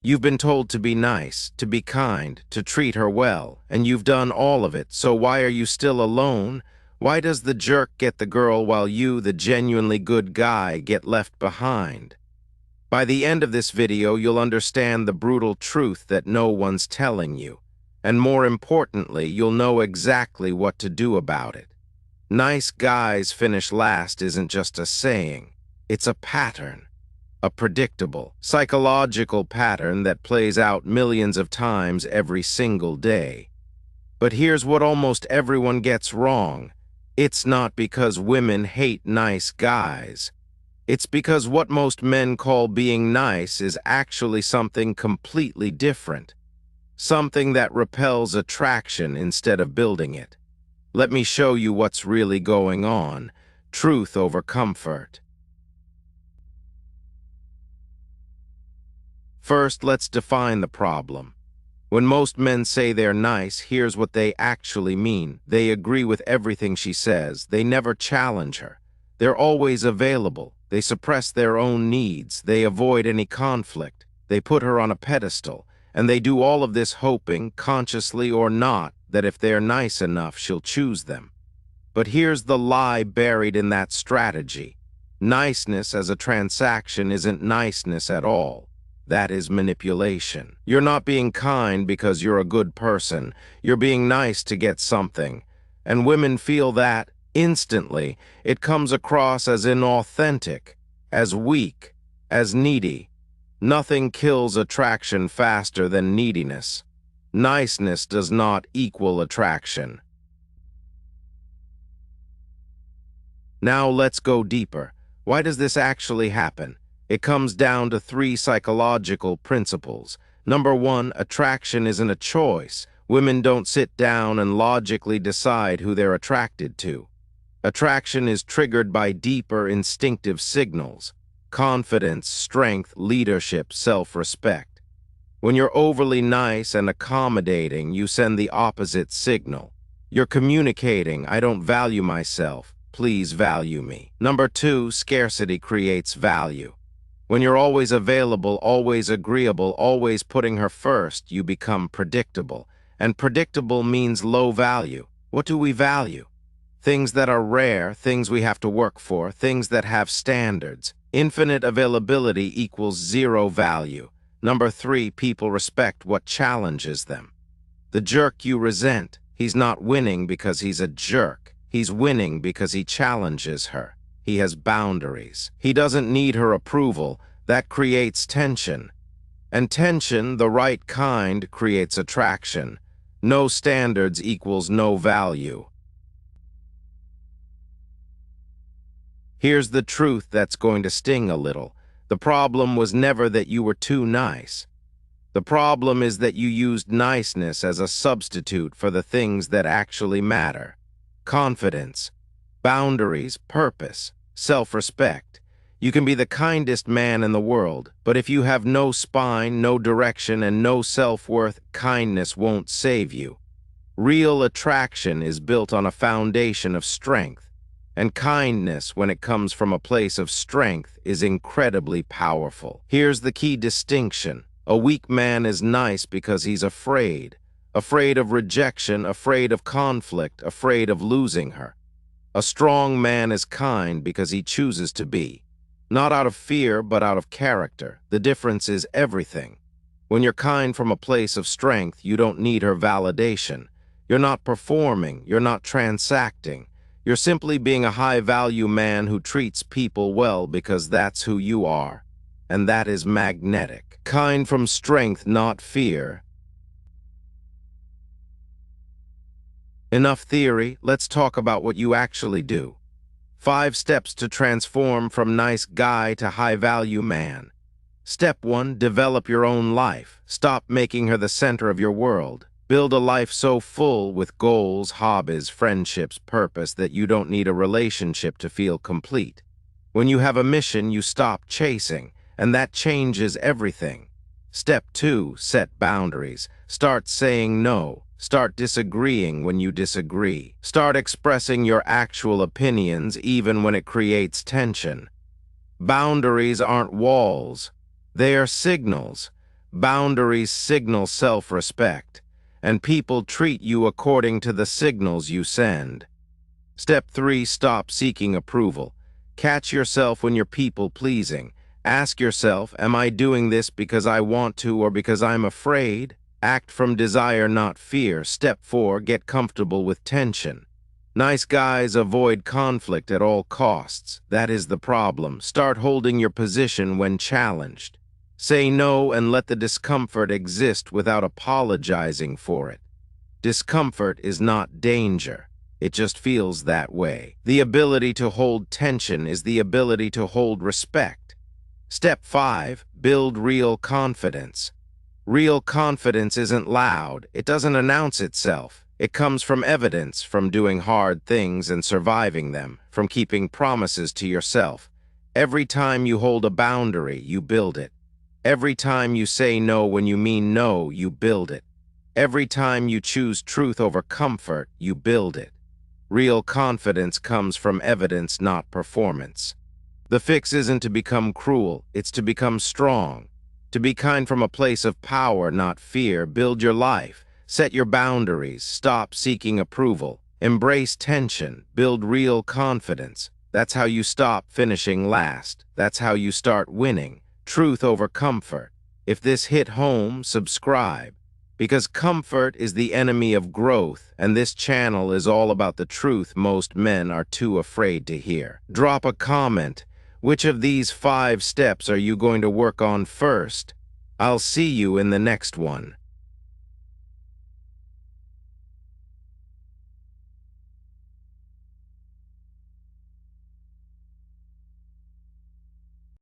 You've been told to be nice, to be kind, to treat her well, and you've done all of it, so why are you still alone? Why does the jerk get the girl while you, the genuinely good guy, get left behind? By the end of this video, you'll understand the brutal truth that no one's telling you. And more importantly, you'll know exactly what to do about it. Nice guys finish last isn't just a saying, it's a pattern. A predictable, psychological pattern that plays out millions of times every single day. But here's what almost everyone gets wrong. It's not because women hate nice guys. It's because what most men call being nice is actually something completely different. Something that repels attraction instead of building it. Let me show you what's really going on. Truth over comfort. First, let's define the problem. When most men say they're nice, here's what they actually mean. They agree with everything she says. They never challenge her. They're always available. They suppress their own needs. They avoid any conflict. They put her on a pedestal. And they do all of this hoping, consciously or not, that if they're nice enough, she'll choose them. But here's the lie buried in that strategy. Niceness as a transaction isn't niceness at all. That is manipulation. You're not being kind because you're a good person. You're being nice to get something. And women feel that instantly. It comes across as inauthentic, as weak, as needy. Nothing kills attraction faster than neediness. Niceness does not equal attraction. Now let's go deeper. Why does this actually happen? It comes down to 3 psychological principles. Number 1, attraction isn't a choice. Women don't sit down and logically decide who they're attracted to. Attraction is triggered by deeper instinctive signals. Confidence, strength, leadership, self-respect. When you're overly nice and accommodating, you send the opposite signal. You're communicating, I don't value myself, please value me. Number 2, scarcity creates value. When you're always available, always agreeable, always putting her first, you become predictable. And predictable means low value. What do we value? Things that are rare, things we have to work for, things that have standards. Infinite availability equals 0 value. Number 3, people respect what challenges them. The jerk you resent, he's not winning because he's a jerk. He's winning because he challenges her. He has boundaries. He doesn't need her approval. That creates tension. And tension, the right kind, creates attraction. No standards equals no value. Here's the truth that's going to sting a little. The problem was never that you were too nice. The problem is that you used niceness as a substitute for the things that actually matter. Confidence, boundaries, purpose, self-respect. You can be the kindest man in the world, but if you have no spine, no direction, and no self-worth, kindness won't save you. Real attraction is built on a foundation of strength, and kindness, when it comes from a place of strength, is incredibly powerful. Here's the key distinction. A weak man is nice because he's afraid. Afraid of rejection, afraid of conflict, afraid of losing her. A strong man is kind because he chooses to be. Not out of fear, but out of character. The difference is everything. When you're kind from a place of strength, you don't need her validation. You're not performing, you're not transacting. You're simply being a high-value man who treats people well because that's who you are. And that is magnetic. Kind from strength, not fear. Enough theory, let's talk about what you actually do. 5 steps to transform from nice guy to high-value man. Step 1, develop your own life. Stop making her the center of your world. Build a life so full with goals, hobbies, friendships, purpose that you don't need a relationship to feel complete. When you have a mission, you stop chasing, and that changes everything. Step 2, set boundaries. Start saying no. Start disagreeing when you disagree. Start expressing your actual opinions even when it creates tension. Boundaries aren't walls. They are signals. Boundaries signal self-respect, and people treat you according to the signals you send. Step 3. Stop seeking approval. Catch yourself when you're people-pleasing. Ask yourself, am I doing this because I want to or because I'm afraid? Act from desire, not fear. Step 4. Get comfortable with tension. Nice guys avoid conflict at all costs. That is the problem. Start holding your position when challenged. Say no and let the discomfort exist without apologizing for it. Discomfort is not danger. It just feels that way. The ability to hold tension is the ability to hold respect. Step 5. Build real confidence. Real confidence isn't loud. It doesn't announce itself. It comes from evidence, from doing hard things and surviving them, from keeping promises to yourself. Every time you hold a boundary, you build it. Every time you say no when you mean no, you build it. Every time you choose truth over comfort, you build it. Real confidence comes from evidence, not performance. The fix isn't to become cruel, it's to become strong. To be kind from a place of power, not fear. Build your life. Set your boundaries. Stop seeking approval. Embrace tension. Build real confidence. That's how you stop finishing last. That's how you start winning. Truth over comfort. If this hit home, subscribe. Because comfort is the enemy of growth, and this channel is all about the truth most men are too afraid to hear. Drop a comment. Which of these 5 steps are you going to work on first? I'll see you in the next one.